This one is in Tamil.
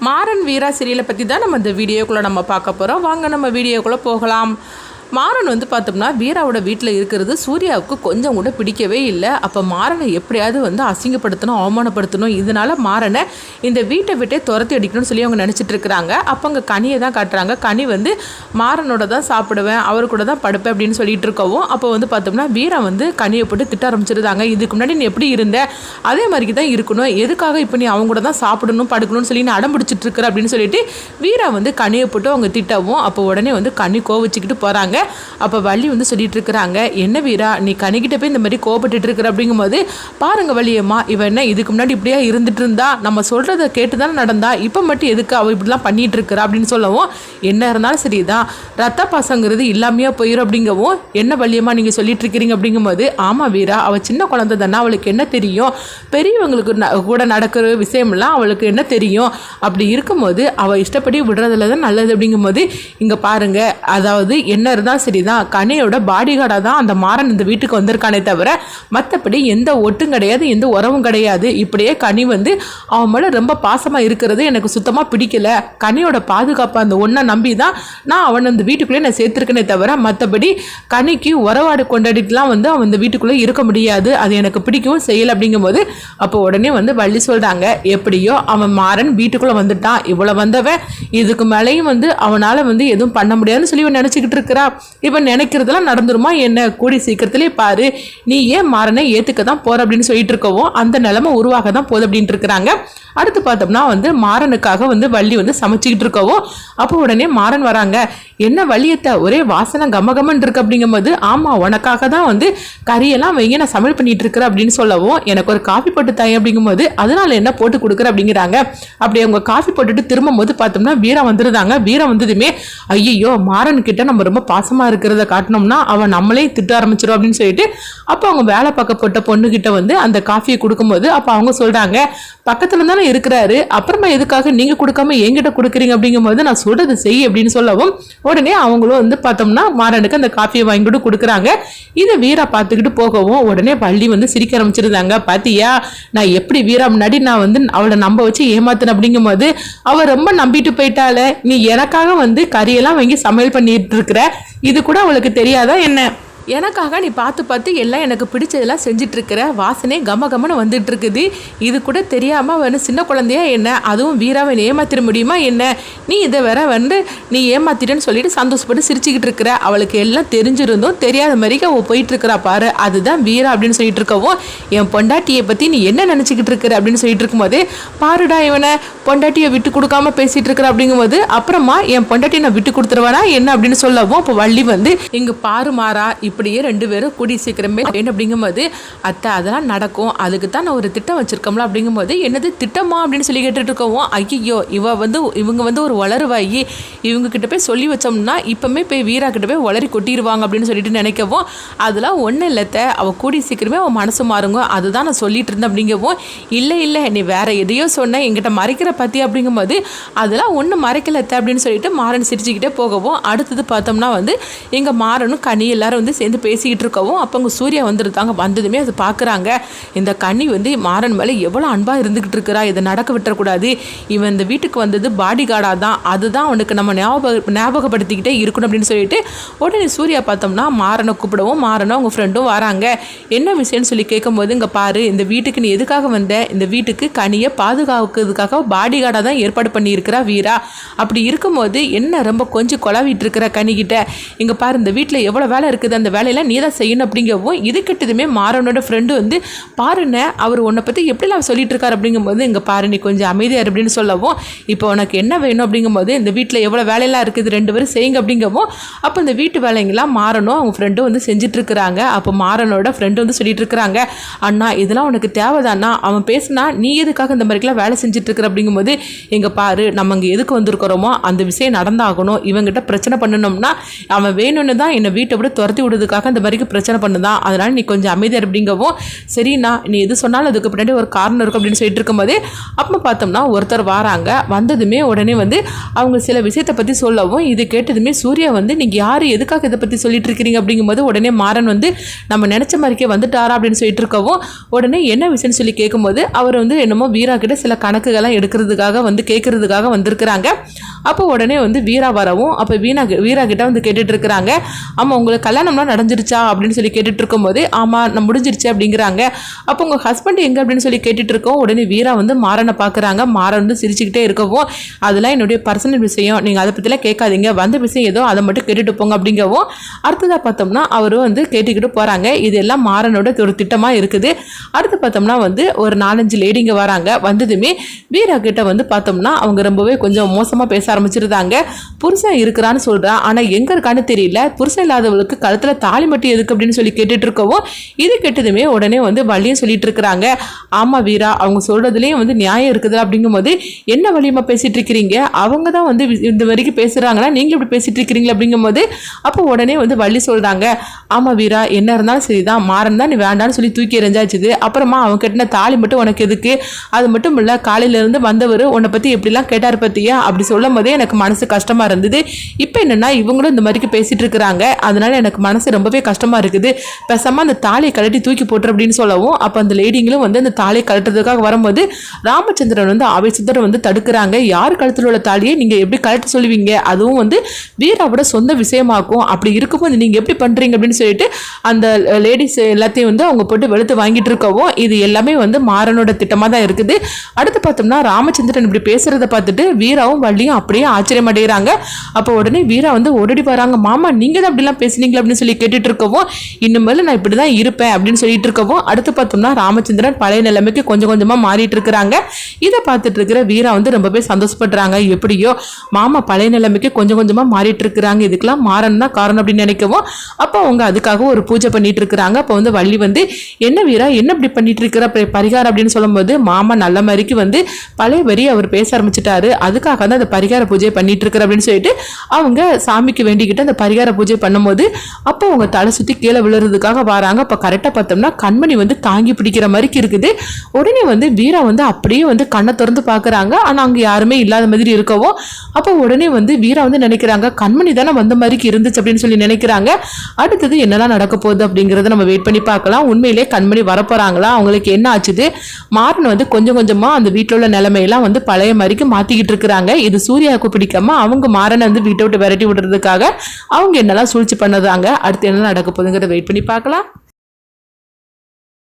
மாறன் வீரா சீரியலை பற்றி தான் நம்ம இந்த வீடியோக்குள்ளே நம்ம பார்க்க போகிறோம். வாங்க நம்ம வீடியோக்குள்ளே போகலாம். மாறன் பார்த்தோம்னா வீராவோட வீட்டில் இருக்கிறது சூர்யாவுக்கு கொஞ்சம் கூட பிடிக்கவே இல்லை. அப்போ மாறனை எப்படியாவது அசிங்கப்படுத்தணும், அவமானப்படுத்தணும், இதனால் மாறனை இந்த வீட்டை விட்டே துரத்தி அடிக்கணும்னு சொல்லி அவங்க நினச்சிட்டு இருக்கிறாங்க. அப்போ அங்கே கனியை தான் காட்டுறாங்க. கனி மாறனோட தான் சாப்பிடுவேன், அவர் கூட தான் படுப்பேன் அப்படின்னு சொல்லிட்டு இருக்கவும், அப்போ பார்த்தோம்னா வீரா கனியை போட்டு திட்ட ஆரம்பிச்சிருந்தாங்க. இதுக்கு முன்னாடி நீ எப்படி இருந்த அதே மாதிரி தான் இருக்கணும், எதுக்காக இப்போ நீ அவங்க கூட தான் சாப்பிடணும் படுக்கணும்னு சொல்லி நீ அடம் பிடிச்சிட்டு இருக்கிற அப்படின்னு சொல்லிட்டு வீரா கனியை போட்டு அவங்க திட்டவும், அப்போ உடனே கனி கோவிச்சுக்கிட்டு போகிறாங்க. அப்போ வள்ளி சொல்லிட்டு இருக்கிறாங்க, என்ன வீரா நீ கனிக்கிட்ட போய் இந்த மாதிரி கோபப்பட்டு இருக்கிற அப்படிங்கும்போது, பாருங்க வள்ளியம்மா, இவன் என்ன இதுக்கு முன்னாடி இப்படியா இருந்துட்டு இருந்தா, நம்ம சொல்றத கேட்டு தானே நடந்தா, இப்போ மட்டும் எதுக்கு அவள் இப்படிலாம் பண்ணிட்டு இருக்கிறா அப்படின்னு சொல்லவும், என்ன இருந்தாலும் சரிதான் ரத்த பாசங்கிறது இல்லாமையா போயிடும் அப்படிங்கவும், என்ன வள்ளியம்மா நீங்கள் சொல்லிட்டு இருக்கிறீங்க அப்படிங்கும்போது, ஆமாம் வீரா அவள் சின்ன குழந்தை தானே, அவளுக்கு என்ன தெரியும், பெரியவங்களுக்கு கூட நடக்கிற விஷயம்லாம் அவளுக்கு என்ன தெரியும், அப்படி இருக்கும்போது அவள் இஷ்டப்படி விடுறதுல தான் நல்லது அப்படிங்கும்போது, இங்கே பாருங்க அதாவது என்ன இருந்தால் சரிதான், கனியோட பாடிகார்டாக தான் அந்த மாறன் இந்த வீட்டுக்கு வந்திருக்கானே தவிர மற்றபடி எந்த ஒட்டும் கிடையாது, எந்த உறவும் கிடையாது. இப்படியே கனி அவன் மேலே ரொம்ப பாசமாக இருக்கிறது எனக்கு சுத்தமாக பிடிக்கல. கனியோட பாதுகாப்பு அந்த ஒன்றை நம்பி தான் நான் அவனை இந்த வீட்டுக்குள்ளே நான் சேர்த்துருக்கேனே தவிர மற்றபடி கனிக்கு உறவாடு கொண்டாடிட்டுலாம் அவன் இந்த வீட்டுக்குள்ளே இருக்க முடியாது, அது எனக்கு பிடிக்கவும் செய்யலை அப்படிங்கும்போது, அப்போ உடனே வள்ளி சொல்கிறாங்க, எப்படியோ அவன் மாறன் வீட்டுக்குள்ளே வந்துட்டான், இவ்வளோ வந்தவன் இதுக்கு மேலேயும் அவனால் எதுவும் பண்ண முடியாதுன்னு சொல்லி இவன் நினச்சிக்கிட்டு இருக்கிறா. இவன் நினைக்கிறதெல்லாம் நடந்துருமா என்ன, கூடி சீக்கிரத்திலே பாரு நீ ஏன் மாறனை ஏற்றுக்க தான் போகிற அப்படின்னு சொல்லிட்டு இருக்கவும், அந்த நிலைமை உருவாக தான் போகுது அப்படின்ட்டு இருக்கிறாங்க. அடுத்து பார்த்தோம்னா மாறனுக்காக வள்ளி சமைச்சிக்கிட்டு இருக்கவும், அப்போ உடனே மாறன் வராங்க, என்ன வள்ளியத்தை ஒரே வாசனை கமகமன் இருக்கு அப்படிங்கும்போது, ஆமாம் உனக்காக தான் கறியெல்லாம் வைங்க நான் சமையல் பண்ணிட்டு இருக்கிறேன் அப்படின்னு சொல்லவும், எனக்கு ஒரு காஃபி போட்டு தாய் அப்படிங்கும்போது, அதனால என்ன போட்டு கொடுக்குற அப்படிங்கிறாங்க. அப்படி அவங்க காஃபி போட்டுட்டு திரும்பும் போது பார்த்தோம்னா வீரா வந்துருந்தாங்க. வீரா வந்ததுமே, ஐயோ மாறன் கிட்ட நம்ம ரொம்ப பாசமாக இருக்கிறத காட்டினோம்னா அவன் நம்மளே திட்ட ஆரம்பிச்சிடும் அப்படின்னு சொல்லிட்டு, அப்போ அவங்க வேலை பார்க்க போட்ட பொண்ணுகிட்ட அந்த காஃபியை கொடுக்கும்போது, அப்போ அவங்க சொல்கிறாங்க, பக்கத்துல தானே இருக்கிறாரு, அப்புறமா எதுக்காக நீங்க கொடுக்காம என்கிட்ட கொடுக்குறீங்க அப்படிங்கும்போது, நான் சொல்றது செய் அப்படின்னு சொல்லவும், உடனே அவங்களும் பார்த்தோம்னா மாறனுக்கு அந்த காஃபியை வாங்கிட்டு கொடுக்குறாங்க. இதை வீரா பார்த்துக்கிட்டு போகவும், உடனே வள்ளி சிரிக்க ஆரம்பிச்சிருந்தாங்க. பாத்தியா நான் எப்படி வீரா முன்னாடி நான் அவளை நம்ப வச்சு ஏமாத்தின அப்படிங்கும்போது, அவ ரொம்ப நம்பிட்டு போயிட்டால, நீ எனக்காக கறியெல்லாம் வாங்கி சமையல் பண்ணிட்டு இருக்கிற, இது கூட அவளுக்கு தெரியாதா என்ன, எனக்காக நீ பார்த்து பார்த்து எல்லாம் எனக்கு பிடிச்சதெல்லாம் செஞ்சிட்ருக்கிற, வாசனை கம கமன்னு வந்துட்டு இருக்குது, இது கூட தெரியாமல் சின்ன குழந்தையா என்ன, அதுவும் வீராவை ஏமாத்திட முடியுமா என்ன, நீ இதை வேற நீ ஏமாத்திட்டேன்னு சொல்லிட்டு சந்தோஷப்பட்டு சிரிச்சுக்கிட்டு இருக்கிற, அவளுக்கு எல்லாம் தெரிஞ்சிருந்தும் தெரியாத மாதிரிக்கு அவள் போயிட்டு இருக்கிறா பாரு, அதுதான் வீரா அப்படின்னு சொல்லிட்டு இருக்கவும், என் பொண்டாட்டியை பற்றி நீ என்ன நினச்சிக்கிட்டு இருக்கிற அப்படின்னு சொல்லிட்டு இருக்கும்போது, பாருடா இவனை பொண்டாட்டியை விட்டு கொடுக்காம பேசிட்டு இருக்கிற அப்படிங்கும்போது, அப்புறமா என் பொண்டாட்டியை நான் விட்டு கொடுத்துருவானா என்ன அப்படின்னு சொல்லவும், இப்போ வள்ளி இங்கே பாரு மாறா, இப்படியே ரெண்டு பேரும் கூடி சீக்கிரமே அப்படிங்கும்போது, அத்தை அதெல்லாம் நடக்கும், அதுக்கு தான் நான் ஒரு திட்டம் வச்சிருக்கோம்ல அப்படிங்கும்போது, என்னது திட்டமா அப்படின்னு சொல்லி கேட்டுட்டு இருக்கவும், ஐயோ இவங்க ஒரு வளருவாயி, இவங்க கிட்ட போய் சொல்லி வச்சோம்னா இப்பவுமே போய் வீரா கிட்ட போய் வளரி கொட்டிடுவாங்க அப்படின்னு சொல்லிட்டு நினைக்கவும், அதெல்லாம் ஒன்றும் இல்லத்த, அவள் கூடி சீக்கிரமே அவன் மனசு மாறுங்க, அதுதான் நான் சொல்லிட்டு இருந்தேன் அப்படிங்கவும், இல்லை நீ வேற எதையோ சொன்ன என்கிட்ட மறைக்கிற பத்தி அப்படிங்கும்போது, அதெல்லாம் ஒன்றும் மறைக்கலத்த அப்படின்னு சொல்லிட்டு மாறன் சிரிச்சுக்கிட்டே போகவும், அடுத்தது பார்த்தோம்னா எங்க மாறனும் கனி எல்லாரும் சேர்ந்து பேசிக்கிட்டு இருக்கவும், அப்போ அங்கே சூர்யா வந்துருந்தாங்க. வந்ததுமே அதை பார்க்குறாங்க, இந்த கனி மாறன் மேலே எவ்வளோ அன்பாக இருந்துக்கிட்டு இருக்கிறா, இதை நடக்க விட்டுறக்கூடாது, இவன் இந்த வீட்டுக்கு வந்தது பாடி கார்டாக தான், அதுதான் அவனுக்கு நம்ம ஞாபகப்படுத்திக்கிட்டே இருக்கணும் அப்படின்னு சொல்லிட்டு, உடனே சூர்யா பார்த்தோம்னா மாறனை கூப்பிடவும், மாறனும் அவங்க ஃப்ரெண்டும் வராங்க. என்ன விஷயம்னு சொல்லி கேட்கும்போது, இங்கே பாரு இந்த வீட்டுக்கு நீ எதுக்காக வந்த, இந்த வீட்டுக்கு கனியை பாதுகாக்கிறதுக்காக பாடி கார்டாக தான் ஏற்பாடு பண்ணியிருக்கிறா வீரா, அப்படி இருக்கும்போது என்ன ரொம்ப கொஞ்சம் கொலாவிட்டு இருக்கிற கனிக்கிட்ட, இங்கே பாரு இந்த வீட்டில் எவ்வளோ வேலை இருக்குது, அந்த வேலையெல்லாம் நீ தான் செய்யணும் அப்படிங்கவும், இது கிட்டதுமே மாறனோட ஃப்ரெண்டு பாருன்னு அவர் உன்னை பற்றி எப்படிலாம் சொல்லிட்டு இருக்காரு அப்படிங்கும்போது, இங்கே பாரு நீ கொஞ்சம் அமைதியார் அப்படின்னு சொல்லவும், இப்போ உனக்கு என்ன வேணும் அப்படிங்கும்போது, இந்த வீட்டில் எவ்வளோ வேலையெல்லாம் இருக்குது ரெண்டு பேரும் செய்யுங்க அப்படிங்கவும், அப்போ இந்த வீட்டு வேலைங்கெல்லாம் மாறனும் அவங்க ஃப்ரெண்டும் செஞ்சுட்டு இருக்கிறாங்க. அப்போ மாறனோட ஃப்ரெண்டு சொல்லிட்டு இருக்கிறாங்க, அண்ணா இதெல்லாம் உனக்கு தேவைதானா, அவன் பேசுனா நீ எதுக்காக இந்த மாதிரிக்கெல்லாம் வேலை செஞ்சுட்டு இருக்கிற அப்படிங்கும்போது, எங்கே பாரு நம்ம இங்கே எதுக்கு வந்திருக்கிறோமோ அந்த விஷயம் நடந்தாகணும், இவங்கிட்ட பிரச்சனை பண்ணணும்னா அவன் வேணும்னு தான் என்னை வீட்டை விட துரத்தி விடுது வாங்குறதுக்காக இந்த மாதிரி பிரச்சனை பண்ணுதான், அதனால் நீ கொஞ்சம் அமைதியாக அப்படிங்கவும், சரிண்ணா நீ எது சொன்னாலும் அதுக்கு பின்னாடி ஒரு காரணம் இருக்கும் அப்படின்னு சொல்லிட்டு இருக்கும்போதே அப்போ பார்த்தோம்னா ஒருத்தர் வராங்க. வந்ததுமே உடனே வந்து அவங்க சில விஷயத்தை பற்றி சொல்லவும் இது கேட்டதுமே சூர்யா வந்து நீங்கள் யார் எதுக்காக இதை பற்றி சொல்லிட்டு இருக்கிறீங்க அப்படிங்கும்போது உடனே மாறன் வந்து நம்ம நினச்ச மாதிரிக்கே வந்துட்டாரா அப்படின்னு சொல்லிட்டு இருக்கவும் உடனே என்ன விஷயம்னு சொல்லி கேட்கும்போது அவர் வந்து என்னமோ வீரா கிட்ட சில கணக்குகள்லாம் எடுக்கிறதுக்காக வந்து கேட்கறதுக்காக வந்திருக்கிறாங்க. அப்போ உடனே வந்து வீரா வரவும் அப்போ வீரா கிட்ட வந்து கேட்டுட்டு இருக்கிறாங்க, ஆமாம் உங்களுக்கு கல்யாணம்லாம் நடந்துருச்சா அப்படின்னு சொல்லி கேட்டுட்டு இருக்கும்போது ஆமாம் நான் முடிஞ்சிருச்சு அப்படிங்கிறாங்க. அப்போ உங்கள் ஹஸ்பண்ட் எங்கே அப்படின்னு சொல்லி கேட்டுட்டு இருக்கோம். உடனே வீரா வந்து மாறனை பார்க்குறாங்க. மாறன் வந்து சிரிச்சுக்கிட்டே இருக்கவும் அதெல்லாம் என்னுடைய பர்சனல் விஷயம், நீங்கள் அதை பற்றிலாம் கேட்காதீங்க, வந்த விஷயம் ஏதோ அதை மட்டும் கேட்டுட்டு போங்க அப்படிங்கவும் அடுத்ததாக பார்த்தோம்னா அவரும் வந்து கேட்டுக்கிட்டு போகிறாங்க. இதெல்லாம் மாறனோட ஒரு திட்டமாக இருக்குது. அடுத்து பார்த்தோம்னா வந்து ஒரு 4-5 லேடிங்க வராங்க. வந்ததுமே வீரா கிட்ட வந்து பார்த்தோம்னா அவங்க ரொம்பவே கொஞ்சம் மோசமாக பேச ஆரம்பிச்சிருந்தாங்க. புருஷன் இருக்கிறான்னு சொல்கிறான், ஆனால் எங்கே இருக்கான்னு தெரியல, புருஷன் இல்லாதவளுக்கு கழுத்தில் தாலி மட்டும் எதுக்கு அப்படின்னு சொல்லி கேட்டுட்டு இருக்கவும் இது கேட்டதுமே உடனே வந்து வழியும் சொல்லிட்டு இருக்கிறாங்க. ஆமாம் வீரா அவங்க சொல்கிறதுலேயும் வந்து நியாயம் இருக்குது அப்படிங்கும்போது என்ன வழியமாக பேசிகிட்டு இருக்கிறீங்க, அவங்க தான் வந்து இந்த வரைக்கும் பேசுகிறாங்கன்னா நீங்கள் இப்படி பேசிகிட்டு இருக்கிறீங்களா அப்படிங்கும்போது அப்போ உடனே வந்து வள்ளி சொல்கிறாங்க, ஆமாம் வீரா என்ன இருந்தாலும் சரிதான், மாறன் தான் நீ வேண்டான்னு சொல்லி தூக்கி எறிஞ்சாச்சுது, அப்புறமா அவன் கட்டின தாலி மட்டும் உனக்கு எதுக்கு, அது மட்டும் இல்லை காலையிலேருந்து வந்தவர் உன்னை பற்றி எப்படிலாம் கேட்டார் பற்றியா அப்படி சொல்லும் போதே எனக்கு மனசு கஷ்டமாக இருந்தது. இப்போ என்னென்னா இவங்களும் இந்த மாதிரிக்கு பேசிகிட்டு இருக்கிறாங்க, அதனால எனக்கு மனசு ரொம்பவே கஷ்டமாக இருக்குது, பேசாமல் அந்த தாலியை கழட்டி தூக்கி போட்டுரு அப்படின்னு சொல்லவும் அப்போ அந்த லேடிங்களும் வந்து அந்த தாலியை கழட்டுறதுக்காக வரும்போது ராமச்சந்திரன் வந்து ஆவேசத்தோட வந்து தடுக்கிறாங்க. யார் கழுத்தில் உள்ள தாலியை நீங்கள் எப்படி கழட்ட சொல்லுவீங்க, அதுவும் வந்து வீராவோட சொந்த விஷயமாக்கும், அப்படி இருக்கும்போது நீங்கள் எப்படி பண்ணுறீங்க அப்படின்னு சொல்லிட்டு அந்த லேடிஸ் எல்லாத்தையும் வந்து அவங்க போட்டு வெளுத்து வாங்கிட்டு இருக்கவும் இது எல்லாமே வந்து மாறனோட திட்டமாக தான் இருக்குது. அடுத்து பார்த்தோம்னா ராமச்சந்திரன் இப்படி பேசுறத பார்த்துட்டு வீராவும் வள்ளியும் அப்படியே ஆச்சரியம் அடைகிறாங்க. அப்போ உடனே வீரா வந்து ஓடி வராங்க, மாமா நீங்கள் தான் அப்படிலாம் பேசுனீங்களா அப்படின்னு சொல்லி கேட்டுட்டு இருக்கவும் இனிமேல் நான் இப்படி தான் இருப்பேன் அப்படின்னு சொல்லிட்டு இருக்கவும் அடுத்து பார்த்தோம்னா ராமச்சந்திரன் பழைய நிலைமைக்கு கொஞ்சம் கொஞ்சமாக மாறிட்டு இருக்கிறாங்க. இதை பார்த்துட்டு இருக்கிற வீரா வந்து ரொம்பவே சந்தோஷப்படுறாங்க. எப்படியோ மாமா பழைய நிலைமைக்கு கொஞ்சம் கொஞ்சமாக மாறிட்டு இருக்கிறாங்க, இதுக்கெல்லாம் மாறன் தான் காரணம் அப்படின்னு நினைக்கவும் அப்போ அவங்க அதுக்காக ஒரு பூஜை பண்ணிட்டு இருக்கிறாங்க. அப்போ வந்து வள்ளி வந்து என்ன வீரா என்ன இப்படி பண்ணிட்டு இருக்கிற பரிகாரம் அப்படின்னு சொல்லும்போது மாமா நல்ல மாதிரிக்கு வந்து பழைய வரி அவர் பேச ஆரம்பிச்சிட்டாரு, அதுக்காக தான் அந்த பரிகார பூஜை பண்ணிட்டு இருக்கிற அப்படின்னு சொல்லிட்டு அவங்க சாமிக்கு வேண்டிக்கிட்டு அந்த பரிகார பூஜை பண்ணும்போது அப்போ அவங்க தலை சுற்றி கீழே விழுறதுக்காக வராங்க. அப்போ கரெக்டாக பார்த்தோம்னா கண்மணி வந்து தாங்கி பிடிக்கிற மாதிரி இருக்குது. உடனே வந்து வீரா வந்து அப்படியே வந்து கண்ணை திறந்து பார்க்குறாங்க, ஆனால் அங்கே யாருமே இல்லாத மாதிரி இருக்கவும் அப்போ உடனே வந்து வீரா வந்து நினைக்கிறாங்க கண்மணி தானே வந்த மாதிரிக்கு இருந்துச்சு அப்படின்னு சொல்லி நினைக்கிறாங்க. அடுத்தது என்னெல்லாம் நடக்க போகுது அப்படிங்கிறத நம்ம வெயிட் பண்ணி பார்க்கலாம். உண்மையிலே கண்மணி வரப்போறாங்களா, அவங்களுக்கு என்ன ஆச்சுது, மாறன் வந்து கொஞ்சம் கொஞ்சமா அந்த வீட்டில் உள்ள நிலைமையெல்லாம் வந்து பழைய மாதிரிக்கு மாத்திக்கிட்டு இருக்கிறாங்க. இது சூர்யாவுக்கு பிடிக்காம அவங்க மாறனை வந்து வீட்டை விட்டு விரட்டி விடுறதுக்காக அவங்க என்னெல்லாம் சூழ்ச்சி பண்ணதாங்க. அடுத்து என்ன நடக்க போகுதுங்கிறத வெயிட் பண்ணி பார்க்கலாம்.